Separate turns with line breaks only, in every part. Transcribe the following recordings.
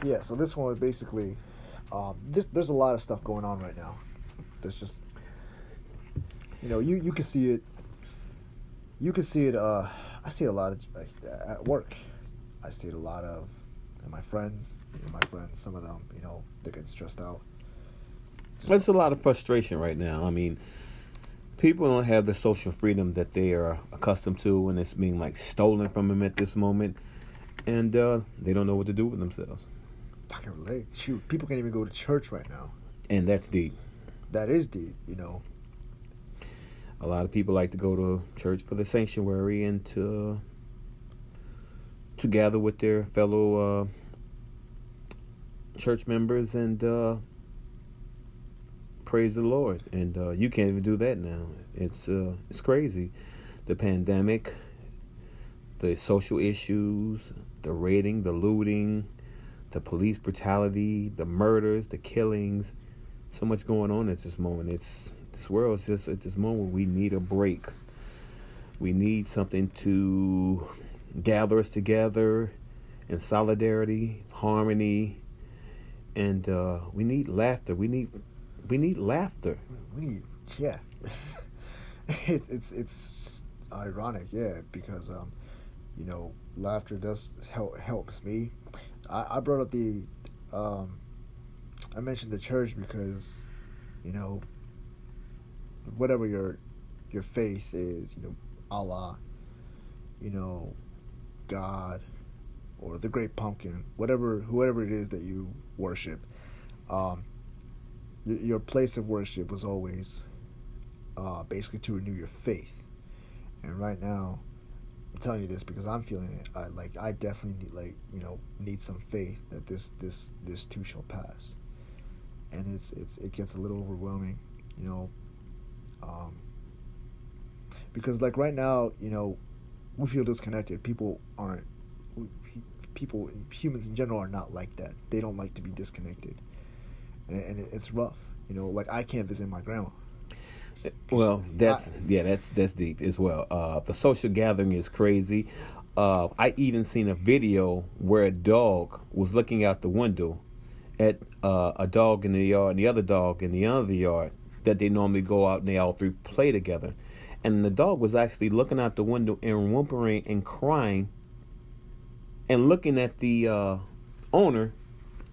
Yeah, so this one was basically, there's a lot of stuff going on right now. There's just, you can see it. You can see it. I see it a lot at work. I see it a lot of in my friends. Some of them, they're getting stressed out.
There's a lot of frustration right now. I mean, people don't have the social freedom that they are accustomed to, and it's being like stolen from them at this moment, and they don't know what to do with themselves.
I can relate. Shoot, people can't even go to church right now.
And that's deep.
That is deep,
A lot of people like to go to church for the sanctuary and to gather with their fellow church members and praise the Lord. And you can't even do that now. It's crazy. The pandemic, the social issues, the raiding, the looting, the police brutality, the murders, the killings. So much going on at this moment. This world is just at this moment. We need a break. We need something to gather us together in solidarity, harmony, and we need laughter. We need laughter.
Yeah. It's ironic, yeah, because laughter does helps me. I brought up I mentioned the church because, whatever your faith is, Allah, God, or the Great Pumpkin, whoever it is that you worship, your place of worship was always basically to renew your faith. And right now, I'm telling you this because I'm feeling it. I definitely need some faith that this too shall pass. And it gets a little overwhelming, because right now, we feel disconnected. Humans in general are not like that. They don't like to be disconnected, and it's rough. I can't visit my grandma.
Well, that's deep as well. The social gathering is crazy. I even seen a video where a dog was looking out the window at a dog in the yard and the other dog in the other yard that they normally go out and they all three play together. And the dog was actually looking out the window and whimpering and crying and looking at the owner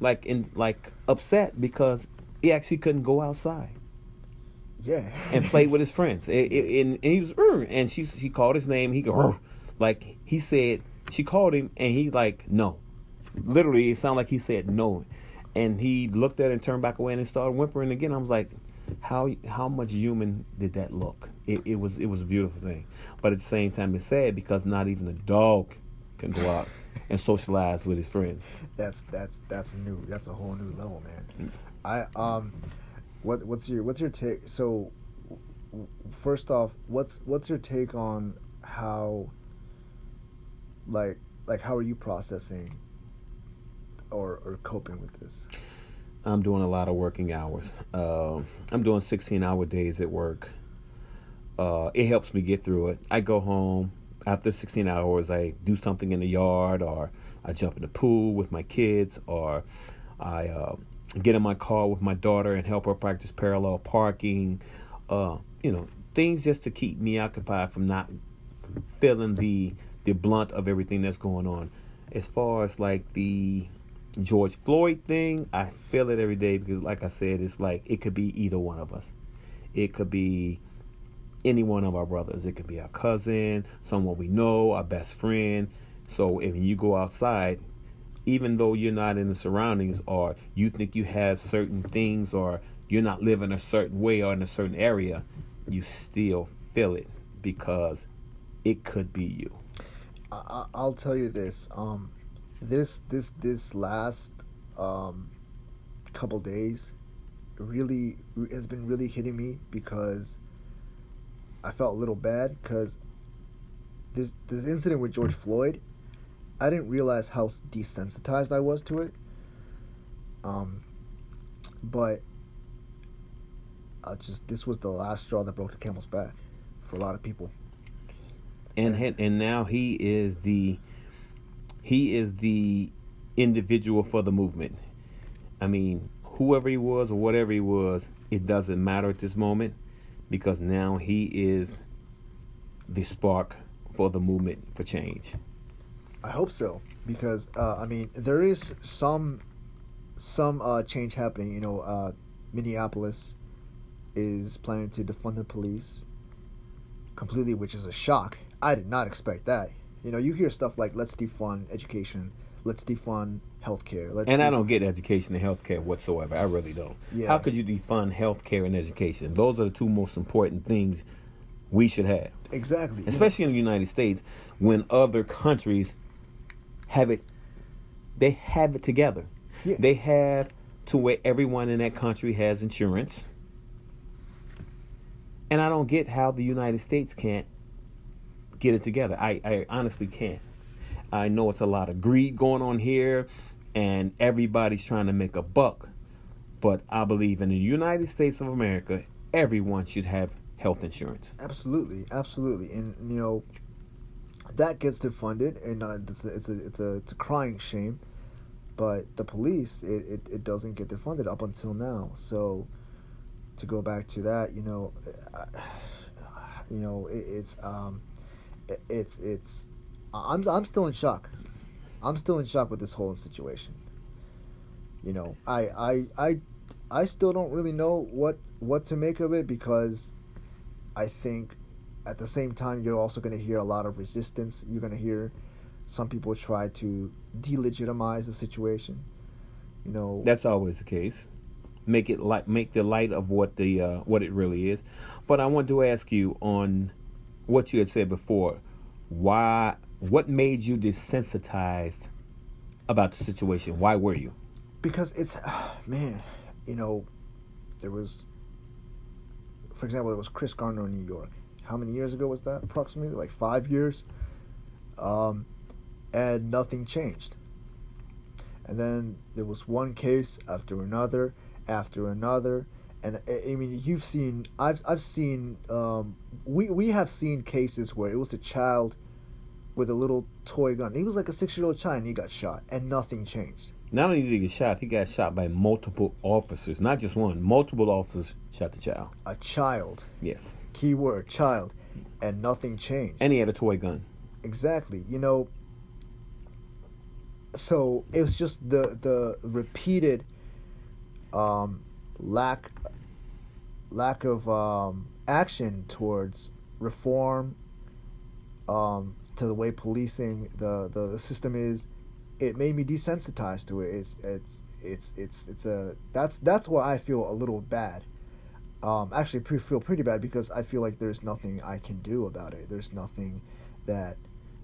like upset because he actually couldn't go outside.
Yeah.
And play with his friends. And he was and she called his name. He go like he said she called him and he no. Literally, it sounded like he said no. And he looked at it and turned back away and started whimpering again. I was like, how much human did that look? It was a beautiful thing. But at the same time, it's sad because not even a dog can go out and socialize with his friends.
That's new. That's a whole new level, man. What's your take? So, first off, what's your take on how, how are you processing or coping with this?
I'm doing a lot of working hours. I'm doing 16-hour days at work. It helps me get through it. I go home after 16 hours. I do something in the yard, or I jump in the pool with my kids, or I get in my car with my daughter and help her practice parallel parking. Things just to keep me occupied from not feeling the blunt of everything that's going on. As far as the George Floyd thing, I feel it every day because, like I said, it's it could be either one of us. It could be any one of our brothers. It could be our cousin, someone we know, our best friend. So if you go outside, even though you're not in the surroundings or you think you have certain things or you're not living a certain way or in a certain area, you still feel it because it could be you.
I'll tell you this. This last couple days really has been really hitting me because I felt a little bad because this incident with George Floyd, I didn't realize how desensitized I was to it. But this was the last straw that broke the camel's back for a lot of people. And
now he is the individual for the movement. I mean, whoever he was or whatever he was, it doesn't matter at this moment, because now he is the spark for the movement for change.
I hope so, because I mean, there is some change happening. You know, Minneapolis is planning to defund the police completely, which is a shock. I did not expect that. You know, you hear stuff like, let's defund education, let's defund healthcare.
And I don't get education and healthcare whatsoever. I really don't.
Yeah.
How could you defund healthcare and education? Those are the two most important things we should have.
Exactly.
Especially in the United States, when other countries have it, they have it together.
Yeah.
They have to where everyone in that country has insurance. And I don't get how the United States can't get it together. I honestly can't. I know it's a lot of greed going on here, and everybody's trying to make a buck. But I believe in the United States of America, everyone should have health insurance.
Absolutely, absolutely, and you know that gets defunded, and it's a crying shame. But the police, it doesn't get defunded up until now. So to go back to that, I'm still in shock. I'm still in shock with this whole situation. You know, I still don't really know what to make of it, because I think at the same time you're also going to hear a lot of resistance. You're going to hear some people try to delegitimize the situation. You know,
that's always the case. Make the light of what it really is. But I want to ask you on what you had said before. What made you desensitized about the situation? Why were you?
Because it's, man, you know, there was, for example, there was Chris Gardner in New York. How many years ago was that? Approximately like 5 years. And nothing changed. And then there was one case after another, and I mean, I've seen, we have seen cases where it was a child with a little toy gun. He was like a 6-year-old child, and he got shot, and nothing changed.
Not only did he get shot, he got shot by multiple officers, not just one. Multiple officers shot the child.
A child.
Yes.
Keyword, child, and nothing changed.
And he had a toy gun.
Exactly. You know, so it was just the repeated lack of action towards reform, to the way policing the system is. It made me desensitized to it. That's why I feel a little bad. Actually, feel pretty bad, because I feel like there's nothing I can do about it. There's nothing that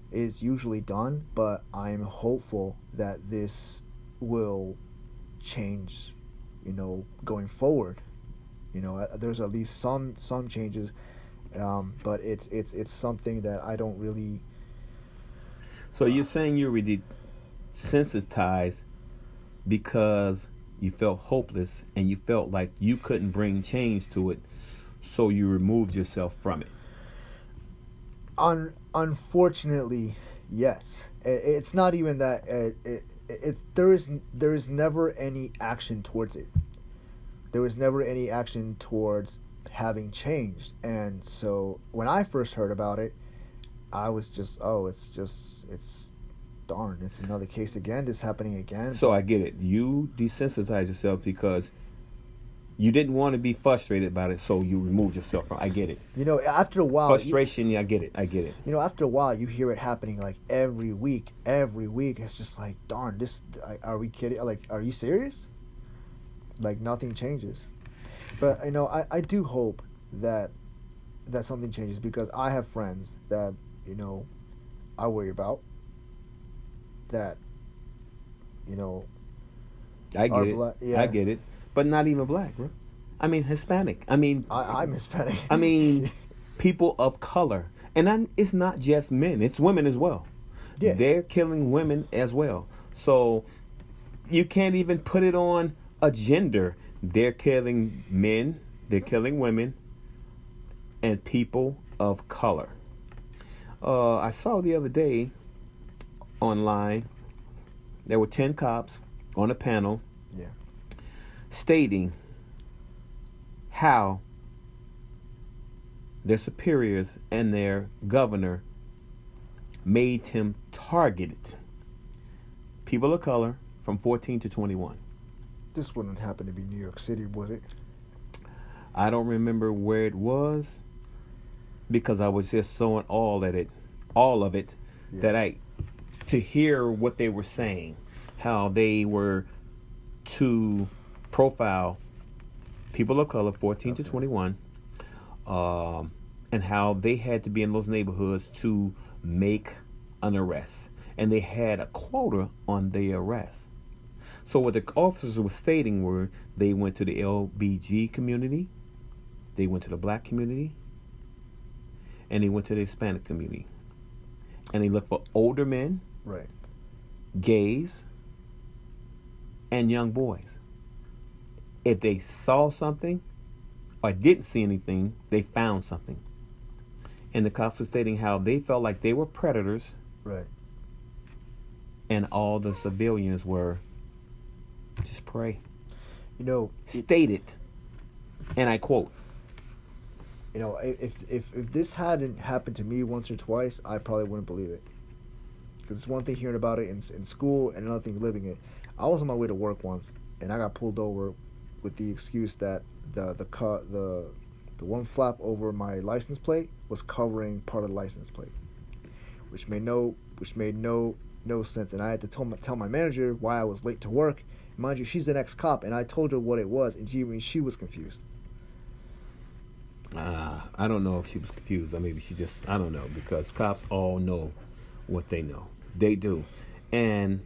is usually done, but I'm hopeful that this will change, you know, going forward. You know, there's at least some changes, but it's something that I don't really.
So you're saying you're really sensitized because you felt hopeless and you felt like you couldn't bring change to it, so you removed yourself from it.
Unfortunately, yes. It's not even that. There is never any action towards it. There was never any action towards having changed, and so when I first heard about it, I was just, it's darn, it's another case again. It's happening again.
So I get it. You desensitized yourself because you didn't want to be frustrated about it, so you removed yourself from. I get it.
You know, after a while,
frustration. I get it. You
know, after a while, you hear it happening like every week. It's just like, darn, this. Are we kidding? Like, are you serious? Like, nothing changes. But you know, I do hope that something changes, because I have friends that, you know, I worry about. That, you know,
I get it.
Yeah.
I get it. But not even black, bro. I mean, Hispanic. I mean,
I'm Hispanic.
I mean, people of color. And it's not just men. It's women as well.
Yeah.
They're killing women as well. So you can't even put it on a gender. They're killing men. They're killing women. And people of color. I saw the other day online There were 10 cops on a panel
Yeah.
stating how their superiors and their governor made him targeted people of color from 14 to 21.
This wouldn't happen to be New York City, would it?
I don't remember where it was because I was just so in all of it,
Yeah.
that to hear what they were saying, how they were to profile people of color 14 to 21, and how they had to be in those neighborhoods to make an arrest. And they had a quota on the arrest. So what the officers were stating were they went to the LBG community, they went to the black community, and they went to the Hispanic community. And they looked for older men,
Right.
gays, and young boys. If they saw something or didn't see anything, they found something. And the cops were stating how they felt like they were predators,
Right.
and all the civilians were just prey.
You know,
Stated, and I quote,
you know, if this hadn't happened to me once or twice, I probably wouldn't believe it. Because it's one thing hearing about it in school and another thing living it. I was on my way to work once, and I got pulled over with the excuse that the one flap over my license plate was covering part of the license plate, which made no sense. And I had to tell my manager why I was late to work. Mind you, she's an ex-cop, and I told her what it was, and she was confused.
I don't know if she was confused or maybe she just, I don't know, because cops all know what they know. They do. And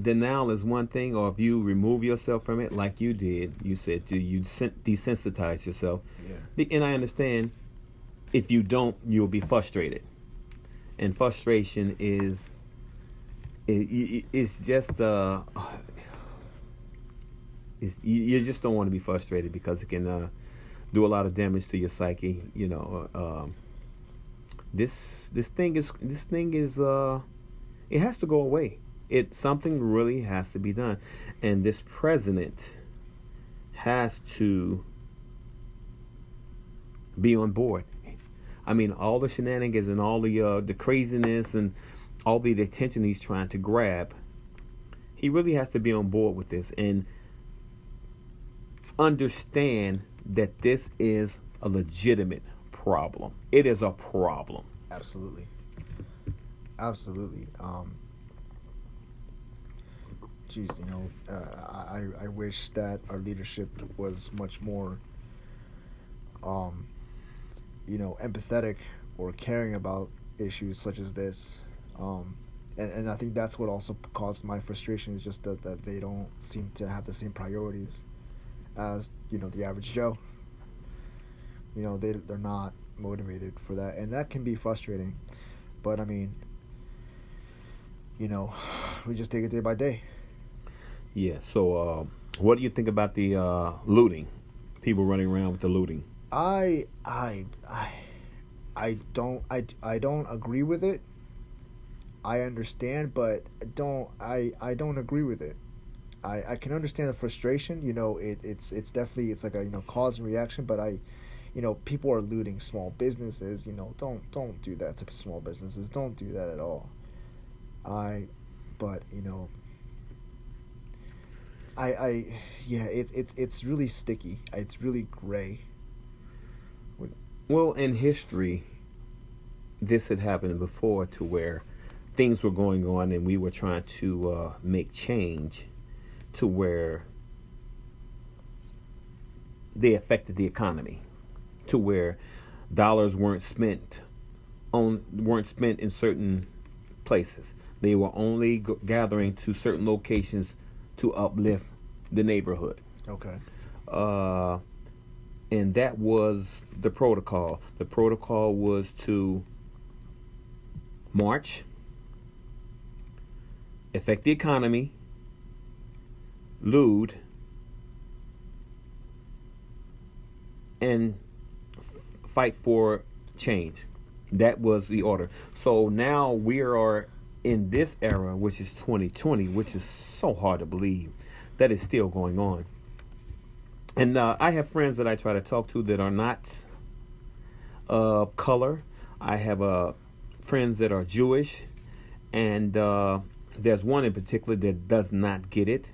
denial is one thing, or if you remove yourself from it like you did, you said you desensitize yourself.
Yeah.
And I understand if you don't, you'll be frustrated. And frustration is just you just don't want to be frustrated because it can do a lot of damage to your psyche. You know, this thing is it has to go away. Something really has to be done, and this president has to be on board. I mean, all the shenanigans and all the craziness and all the attention he's trying to grab, he really has to be on board with this and understand that this is a legitimate problem. It is a problem.
Absolutely. Geez, you know, I wish that our leadership was much more, you know, empathetic or caring about issues such as this. And I think that's what also caused my frustration, is just that they don't seem to have the same priorities as, you know, the average Joe. You know, they're not motivated for that, and that can be frustrating. But I mean, you know, we just take it day by day.
Yeah. So, what do you think about the looting? People running around with the looting.
I don't agree with it. I understand, but I don't agree with it. I can understand the frustration. You know, it's definitely, it's like a, you know, cause and reaction. But you know, people are looting small businesses. You know, don't do that to small businesses. Don't do that at all. But you know, yeah, it's really sticky. It's really gray.
Well, in history, this had happened before, to where things were going on and we were trying to make change, to where they affected the economy, to where dollars weren't spent in certain places. They were only gathering to certain locations to uplift the neighborhood.
Okay.
And that was the protocol. The protocol was to march, affect the economy, loot, and fight for change. That was the order. So now we are in this era, which is 2020, which is so hard to believe that is still going on. And I have friends that I try to talk to that are not of color. I have friends that are Jewish, and there's one in particular that does not get it.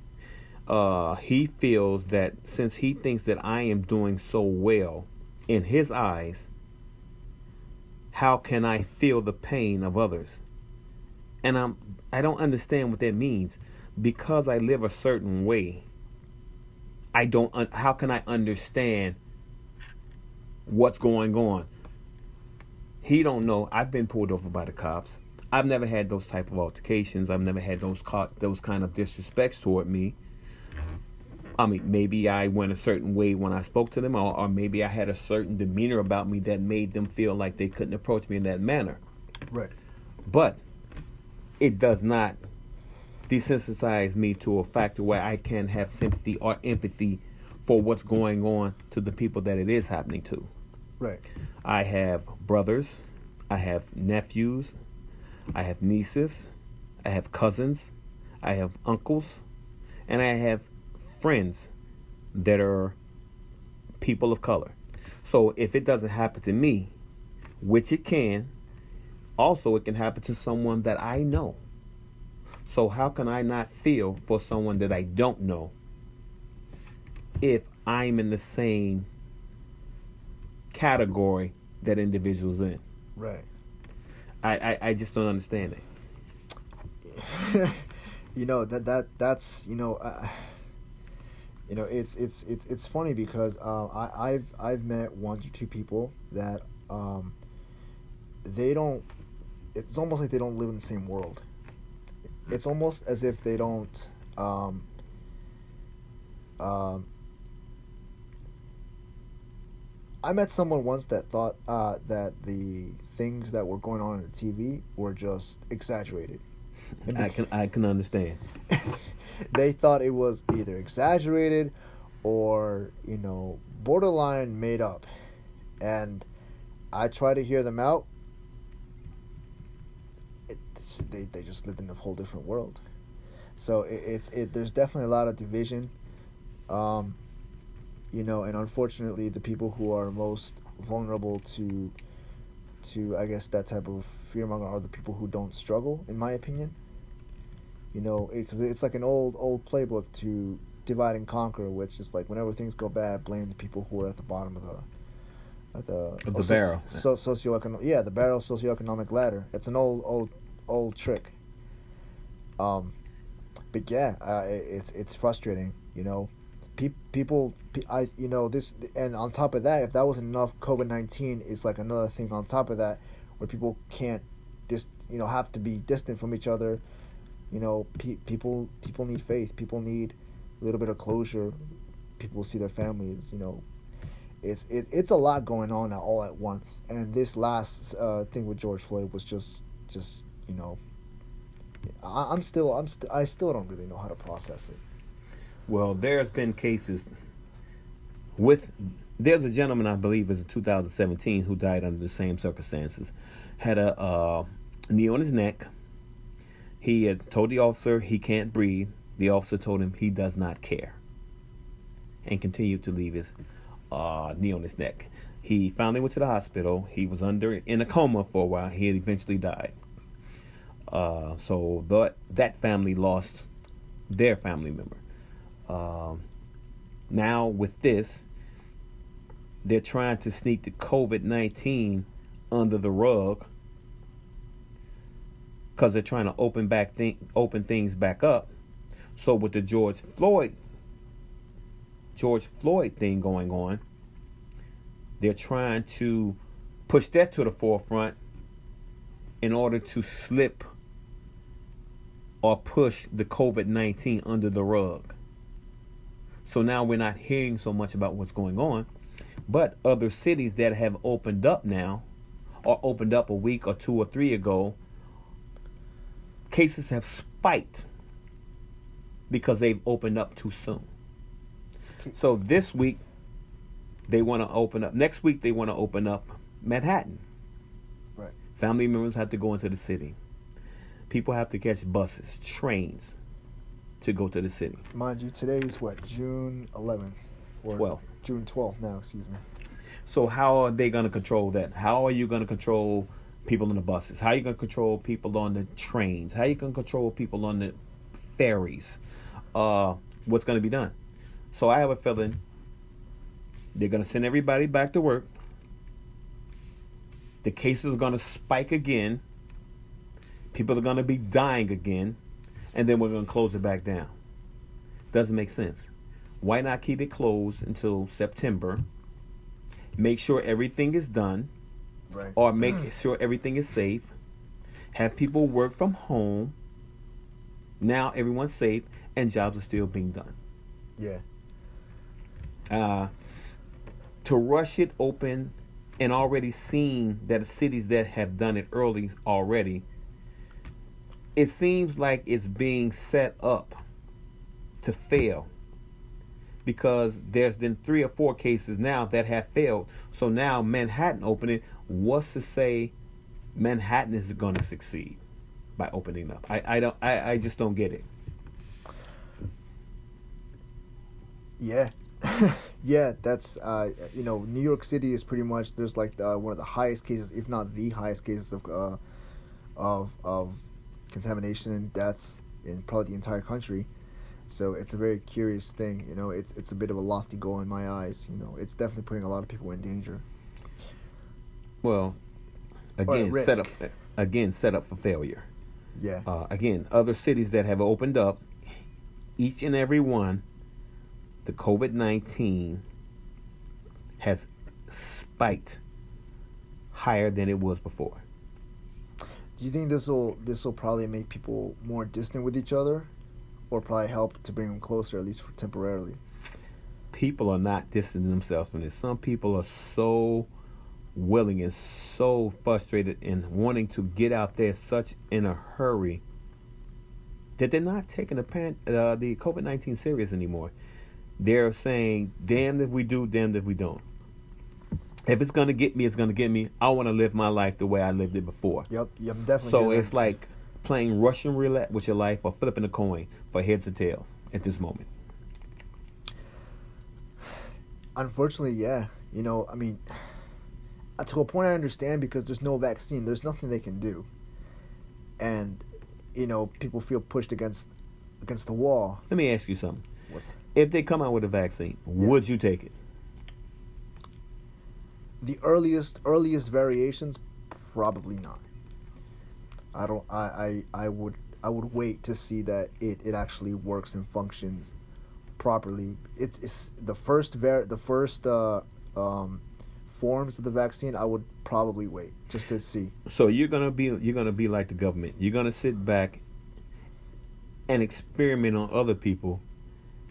He feels that since he thinks that I am doing so well in his eyes, how can I feel the pain of others? And I don't understand what that means. Because I live a certain way, how can I understand what's going on? He don't know. I've been pulled over by the cops. I've never had those type of altercations. I've never had those kind of disrespects toward me. I mean, maybe I went a certain way when I spoke to them, or maybe I had a certain demeanor about me that made them feel like they couldn't approach me in that manner.
Right.
But it does not desensitize me to a factor where I can have sympathy or empathy for what's going on to the people that it is happening to.
Right.
I have brothers, I have nephews, I have nieces, I have cousins, I have uncles, and I have friends that are people of color. So if it doesn't happen to me, which it can, also it can happen to someone that I know. So how can I not feel for someone that I don't know if I'm in the same category that individual's in?
Right.
I just don't understand
it. That's it's funny because I've met one or two people that they don't. It's almost like they don't live in the same world. It's almost as if they don't. I met someone once that thought that the things that were going on the TV were just exaggerated.
I can understand.
They thought it was either exaggerated or, borderline made up. And I try to hear them out. They just lived in a whole different world. So there's definitely a lot of division. And unfortunately the people who are most vulnerable to I guess that type of fearmonger are the people who don't struggle, in my opinion. Because it's like an old playbook to divide and conquer, which is like whenever things go bad, blame the people who are at the bottom of the
barrel.
Socioeconomic, the barrel socioeconomic ladder. It's an old trick. But yeah, it's frustrating. People, this, and on top of that, if that wasn't enough, COVID-19 is like another thing on top of that, where people can't have to be distant from each other. People need faith. People need a little bit of closure. People see their families. It's a lot going on all at once. And this last thing with George Floyd was just I still don't really know how to process it.
Well, there's been cases there's a gentleman, I believe, is in 2017 who died under the same circumstances. Had a knee on his neck. He had told the officer he can't breathe. The officer told him he does not care, and continued to leave his knee on his neck. He finally went to the hospital. He was in a coma for a while. He had eventually died. So that family lost their family member. Now with this, they're trying to sneak the COVID-19 under the rug because they're trying to open things back up. So with the George Floyd thing going on, they're trying to push that to the forefront in order to slip or push the COVID-19 under the rug. So now we're not hearing so much about what's going on, but other cities that have opened up now, or opened up a week or 2 or 3 ago, cases have spiked because they've opened up too soon. So this week they want to open up. Next week they want to open up Manhattan.
Right.
Family members have to go into the city. People have to catch buses, trains to go to the city.
Mind you, today is what, June 11th? Or
12th.
June 12th now, excuse me.
So how are they going to control that? How are you going to control people on the buses? How are you going to control people on the trains? How are you going to control people on the ferries? What's going to be done? So I have a feeling they're going to send everybody back to work. The cases are going to spike again. People are going to be dying again. And then we're going to close it back down. Doesn't make sense. Why not keep it closed until September? Make sure everything is done.
Right.
Or make sure everything is safe. Have people work from home. Now everyone's safe and jobs are still being done.
Yeah.
To rush it open and already seeing that cities that have done it early already, it seems like it's being set up to fail. Because there's been 3 or 4 cases now that have failed. So now Manhattan opening, what's to say Manhattan is going to succeed by opening up? I just don't get it.
Yeah. Yeah, that's New York City is pretty much, there's like one of the highest cases, if not the highest cases of contamination and deaths in probably the entire country. So it's a very curious thing, it's a bit of a lofty goal in my eyes. It's definitely putting a lot of people in danger.
Well, again, set up for failure.
Yeah.
Again, other cities that have opened up, each and every one, the COVID-19 has spiked higher than it was before.
Do you think this will probably make people more distant with each other, or probably help to bring them closer, at least for temporarily?
People are not distancing themselves from this. Some people are so willing and so frustrated and wanting to get out there such in a hurry that they're not taking the COVID-19 serious anymore. They're saying, damned if we do, damned if we don't. If it's going to get me, it's going to get me. I want to live my life the way I lived it before.
Yep, definitely.
So it's like playing Russian roulette with your life or flipping a coin for heads or tails at this moment.
Unfortunately, yeah. To a point I understand, because there's no vaccine. There's nothing they can do. And, people feel pushed against the wall.
Let me ask you something. If they come out with a vaccine, would you take it?
The earliest variations, probably not. I would wait to see that it actually works and functions properly. It's the first forms of the vaccine. I would probably wait just to see.
So you're gonna be like the government. You're gonna sit back and experiment on other people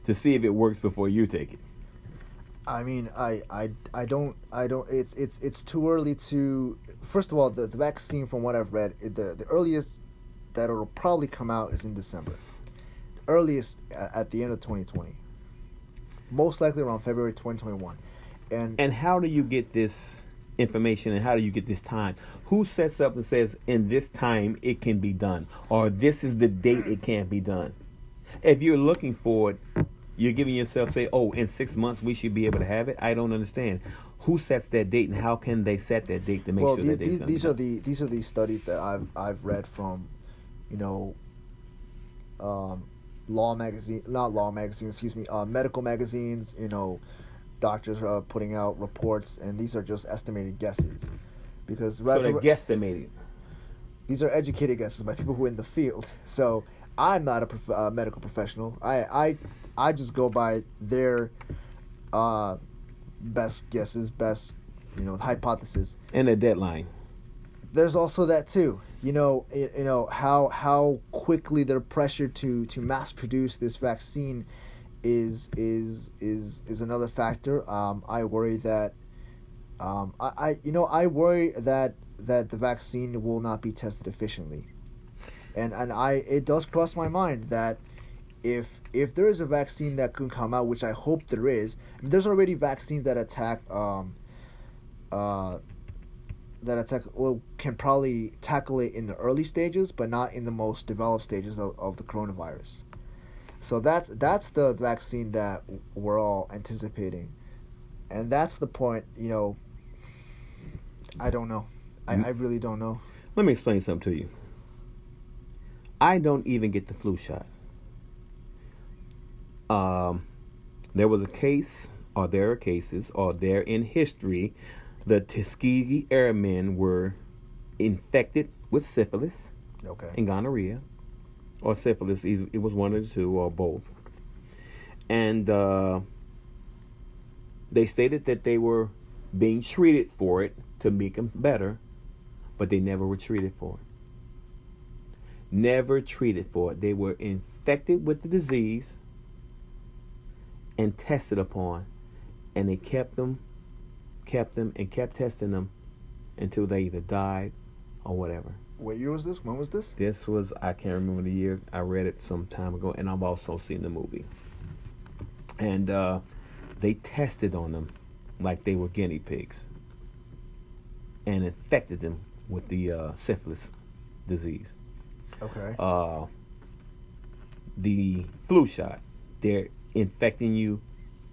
to see if it works before you take it.
I don't. It's too early to. First of all, the vaccine, from what I've read, the earliest that it'll probably come out is in December. Earliest at the end of 2020. Most likely around February 2021. And
how do you get this information, and how do you get this time? Who sets up and says, in this time it can be done, or this is the date it can't be done? If you're looking for it, you're giving yourself, say, in 6 months we should be able to have it. I don't understand. Who sets that date, and how can they set that date to make sure that
these are the studies that I've read from, medical magazines. Doctors are putting out reports, and these are just estimated guesses, because
so they're guesstimating.
These are educated guesses by people who are in the field. So I'm not a medical professional. I just go by their best guesses, best hypothesis,
and a deadline.
There's also that too. How quickly they're pressured to mass produce this vaccine is another factor. I worry that I worry that the vaccine will not be tested efficiently, and it does cross my mind that if there is a vaccine that can come out, which I hope there is. There's already vaccines that attack can probably tackle it in the early stages, but not in the most developed stages of the coronavirus. So that's the vaccine that we're all anticipating, and that's the point. I don't know. I really don't know.
Let me explain something to you. I don't even get the flu shot. There was a case, or there are cases, or there in history, the Tuskegee Airmen were infected with syphilis and gonorrhea, or syphilis. It was one of the two, or both. And they stated that they were being treated for it to make them better, but they never were treated for it. Never treated for it. They were infected with the disease and tested upon, and they kept them and kept testing them until they either died or whatever.
What year was this? When was this?
This was, I can't remember the year. I read it some time ago, and I've also seen the movie. And they tested on them like they were guinea pigs and infected them with the syphilis disease.
Okay.
The flu shot, they're infecting you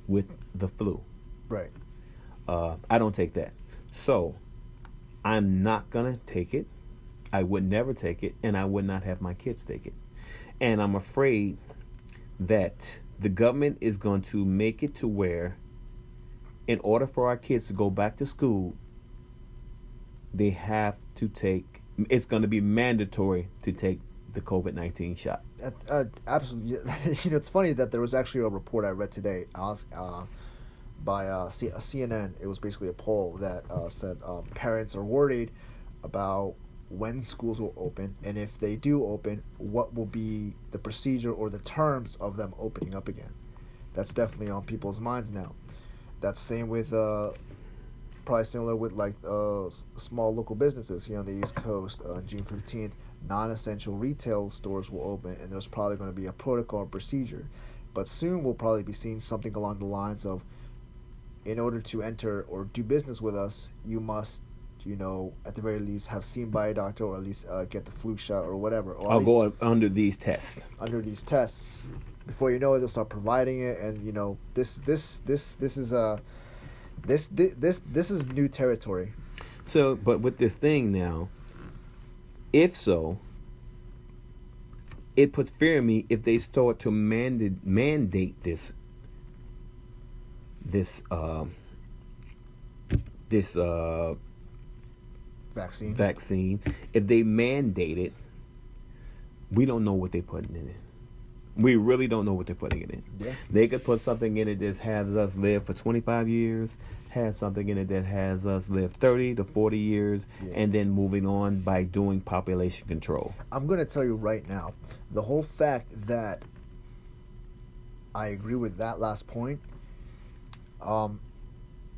with the flu.
Right.
I don't take that. So I'm not going to take it. I would never take it, and I would not have my kids take it. And I'm afraid that the government is going to make it to where, in order for our kids to go back to school, they have to take, it's going to be mandatory to take the COVID-19 shot.
Absolutely. It's funny that there was actually a report I read today by CNN. It was basically a poll that said parents are worried about when schools will open, and if they do open, what will be the procedure or the terms of them opening up again. That's definitely on people's minds now. That's same with probably similar with like small local businesses here on the East Coast. June 15th, non-essential retail stores will open, and there's probably going to be a protocol and procedure. But soon we'll probably be seeing something along the lines of, in order to enter or do business with us, you must, at the very least, have seen by a doctor, or at least get the flu shot or whatever. Or
I'll go under these tests.
Under these tests, before you know it, they'll start providing it, and this is new territory.
So, but with this thing now, if so, it puts fear in me if they start to mandate this vaccine. If they mandate it, we don't know what they're putting in it. We really don't know what they're putting in it.
Yeah.
They could put something in it that has us live for 25 years, have something in it that has us live 30 to 40 years, and then moving on by doing population control.
I'm going to tell you right now, the whole fact that I agree with that last point, I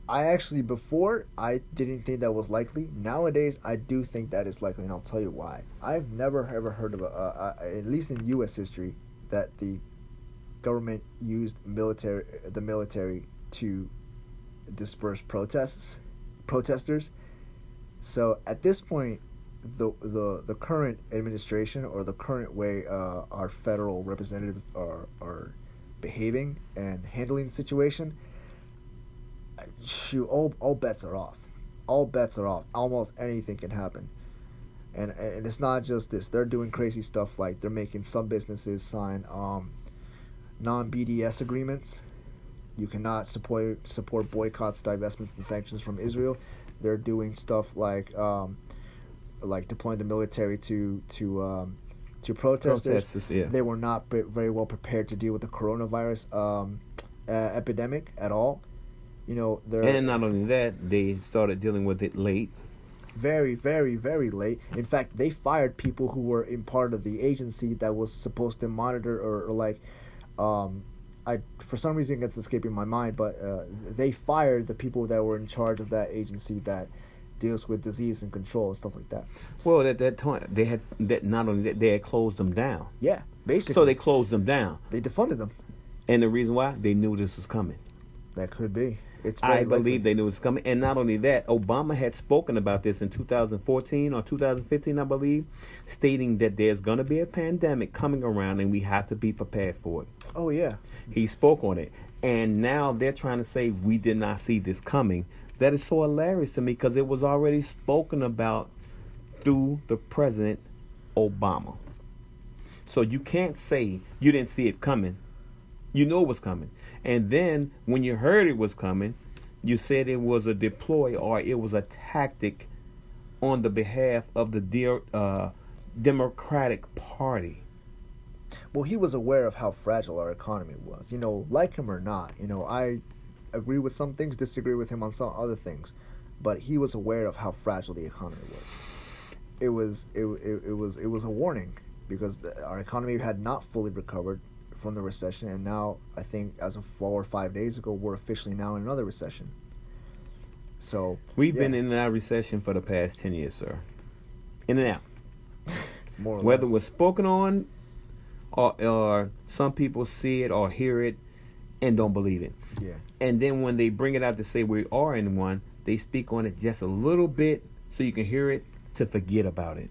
actually, before, I didn't think that was likely. Nowadays, I do think that is likely, and I'll tell you why. I've never ever heard of, at least in U.S. history, that the government used the military to disperse protesters. So at this point, the current administration, or the current way our federal representatives are behaving and handling the situation, all bets are off. All bets are off. Almost anything can happen. And it's not just this. They're doing crazy stuff, like they're making some businesses sign non-BDS agreements. You cannot support boycotts, divestments, and sanctions from Israel. They're doing stuff like deploying the military to protesters.
Yeah.
They were not very well prepared to deal with the coronavirus epidemic at all.
And not only that, they started dealing with it late.
Very, very, very late. In fact, they fired people who were in part of the agency that was supposed to monitor for some reason it's escaping my mind, but they fired the people that were in charge of that agency that deals with disease and control and stuff like that.
Well, at that time, they had that. Not only that, they had closed them down.
Yeah, basically.
So they closed them down.
They defunded them.
And the reason why, they knew this was coming.
That could be.
I believe they knew it was coming. And not only that, Obama had spoken about this in 2014 or 2015, I believe, stating that there's going to be a pandemic coming around and we have to be prepared for it.
Oh, yeah.
He spoke on it. And now they're trying to say we did not see this coming. That is so hilarious to me because it was already spoken about through the President Obama. So you can't say you didn't see it coming. You know it was coming. And then when you heard it was coming, you said it was a deploy or it was a tactic on the behalf of the Democratic Party.
Well, he was aware of how fragile our economy was. You know, like him or not, you know, I agree with some things, disagree with him on some other things, but he was aware of how fragile the economy was. It was a warning because our economy had not fully recovered from the recession, and now I think as of 4 or 5 days ago, we're officially now in another recession. So
we've been in that recession for the past 10 years, sir. In and out.
More or
Whether
less.
it was spoken on or some people see it or hear it and don't believe it.
Yeah.
And then when they bring it out to say we are in one, they speak on it just a little bit so you can hear it to forget about it.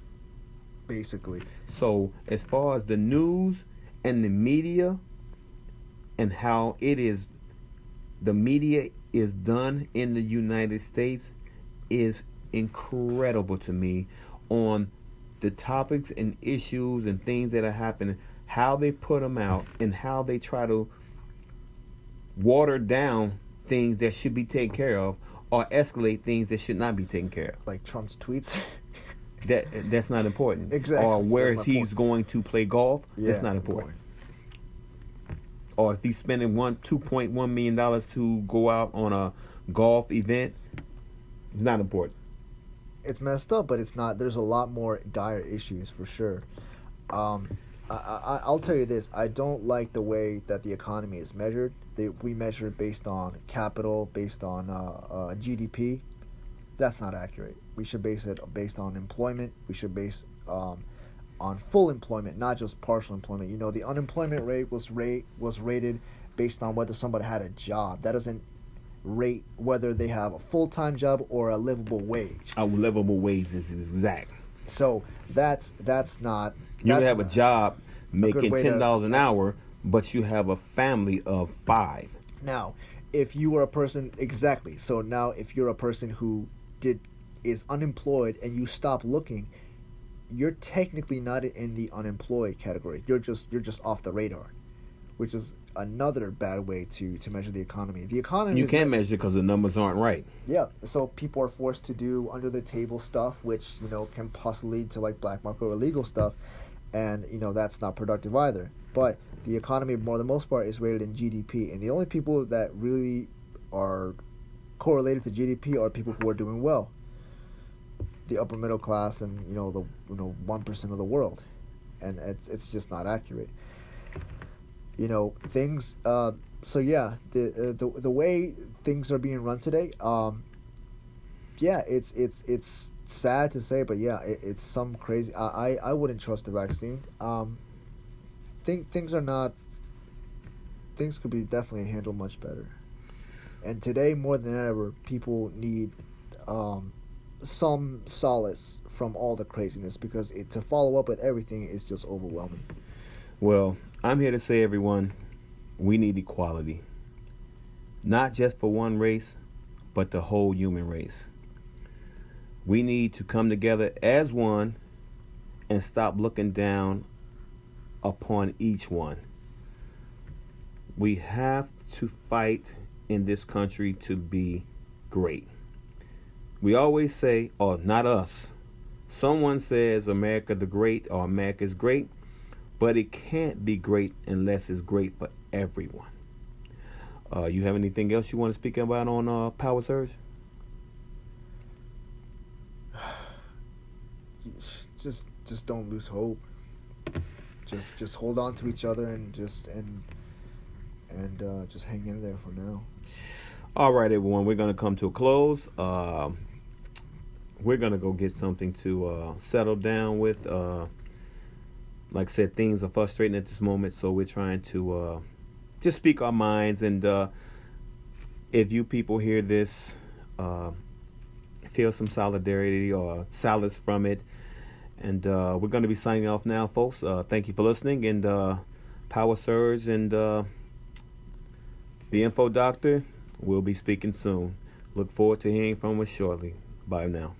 Basically.
So as far as the news and the media and how it is, the media is done in the United States is incredible to me on the topics and issues and things that are happening, how they put them out and how they try to water down things that should be taken care of or escalate things that should not be taken care of.
Like Trump's tweets.
That's not important.
Exactly.
Or where
That's
is
my
he's
point.
going to play golf.
Yeah,
That's not important. Or if he's spending $2.1 million to go out on a golf event, it's not important.
It's messed up, but it's not. There's a lot more dire issues for sure. I'll tell you this. I don't like the way that the economy is measured. We measure it based on capital, based on GDP. That's not accurate. We should base it based on employment. We should base on full employment, not just partial employment. You know, the unemployment rate was rated based on whether somebody had a job. That doesn't rate whether they have a full-time job or a livable wage.
A livable wage is exact.
So that's not.
You can have a job making $10 an hour, but you have a family of 5.
Now, if you were a person exactly. So now, if you're a person who is unemployed and you stop looking, you're technically not in the unemployed category. You're just off the radar, which is another bad way to measure the economy. The economy
you can't measure because the numbers aren't right.
Yeah, so people are forced to do under the table stuff, which can possibly lead to like black market or illegal stuff, and that's not productive either. But the economy, for the most part, is rated in GDP, and the only people that really are correlated to GDP are people who are doing well. The upper middle class and the 1% of the world, and it's just not accurate. Things. So yeah, the way things are being run today. Yeah, it's sad to say, but yeah, it's some crazy. I wouldn't trust the vaccine. Things are not. Things could be definitely handled much better. And today, more than ever, people need some solace from all the craziness, because to follow up with everything is just overwhelming.
Well, I'm here to say, everyone, we need equality. Not just for one race, but the whole human race. We need to come together as one and stop looking down upon each one. We have to fight in this country to be great. We always say, or not us, someone says America the Great or America is great, but it can't be great unless it's great for everyone. You have anything else you want to speak about on PowerSerg?
Just don't lose hope. Just hold on to each other and just hang in there for now.
All right, everyone, we're going to come to a close. We're going to go get something to settle down with. Like I said, things are frustrating at this moment, so we're trying to just speak our minds and if you people hear this, feel some solidarity or solace from it. And we're going to be signing off now, folks. Thank you for listening. And PowerSerg and the Info Doctor will be speaking soon. Look forward to hearing from us shortly. Bye now.